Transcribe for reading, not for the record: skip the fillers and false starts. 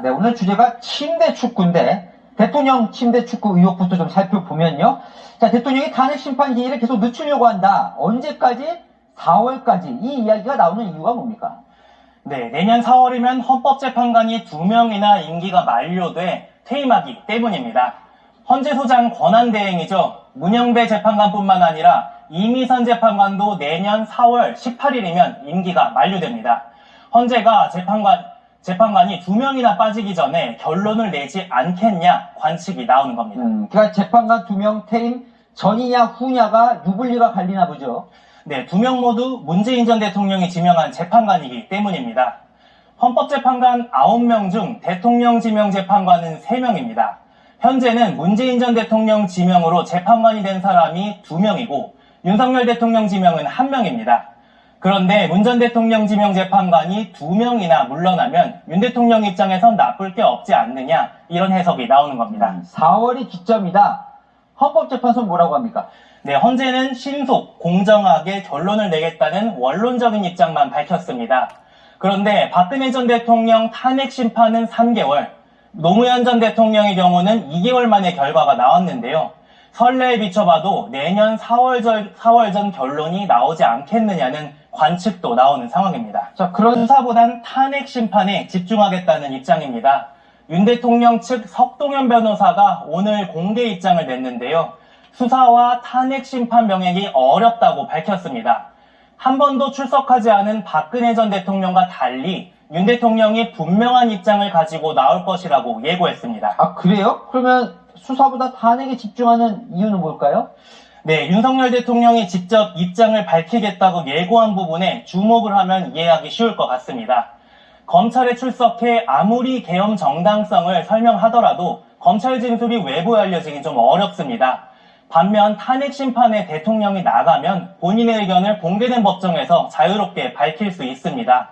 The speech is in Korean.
네, 오늘 주제가 침대 축구인데 대통령 침대 축구 의혹부터 좀 살펴보면요. 자, 대통령이 탄핵 심판 기일을 계속 늦추려고 한다. 언제까지? 4월까지. 이 이야기가 나오는 이유가 뭡니까? 네, 내년 4월이면 헌법재판관이 2명이나 임기가 만료돼 퇴임하기 때문입니다. 헌재소장 권한대행이죠. 문영배 재판관뿐만 아니라 이미선 재판관도 내년 4월 18일이면 임기가 만료됩니다. 헌재가 재판관이 2명이나 빠지기 전에 결론을 내지 않겠냐 관측이 나오는 겁니다. 그러니까 재판관 2명 퇴임 전이냐 후냐가 유불리가 갈리나 보죠. 네, 2명 모두 문재인 전 대통령이 지명한 재판관이기 때문입니다. 헌법재판관 9명 중 대통령 지명 재판관은 3명입니다. 현재는 문재인 전 대통령 지명으로 재판관이 된 사람이 2명이고 윤석열 대통령 지명은 1명입니다. 그런데 문 전 대통령 지명 재판관이 2명이나 물러나면 윤 대통령 입장에선 나쁠 게 없지 않느냐 이런 해석이 나오는 겁니다. 4월이 기점이다. 헌법재판소는 뭐라고 합니까? 네, 헌재는 신속, 공정하게 결론을 내겠다는 원론적인 입장만 밝혔습니다. 그런데 박근혜 전 대통령 탄핵 심판은 3개월, 노무현 전 대통령의 경우는 2개월 만에 결과가 나왔는데요. 선례에 비춰봐도 내년 4월 전 결론이 나오지 않겠느냐는 관측도 나오는 상황입니다. 자, 그런 수사보단 탄핵 심판에 집중하겠다는 입장입니다. 윤 대통령 측 석동현 변호사가 오늘 공개 입장을 냈는데요. 수사와 탄핵 심판 병행이 어렵다고 밝혔습니다. 한 번도 출석하지 않은 박근혜 전 대통령과 달리 윤 대통령이 분명한 입장을 가지고 나올 것이라고 예고했습니다. 아, 그래요? 그러면 수사보다 탄핵에 집중하는 이유는 뭘까요? 네, 윤석열 대통령이 직접 입장을 밝히겠다고 예고한 부분에 주목을 하면 이해하기 쉬울 것 같습니다. 검찰에 출석해 아무리 계엄 정당성을 설명하더라도 검찰 진술이 외부에 알려지긴 좀 어렵습니다. 반면 탄핵 심판에 대통령이 나가면 본인의 의견을 공개된 법정에서 자유롭게 밝힐 수 있습니다.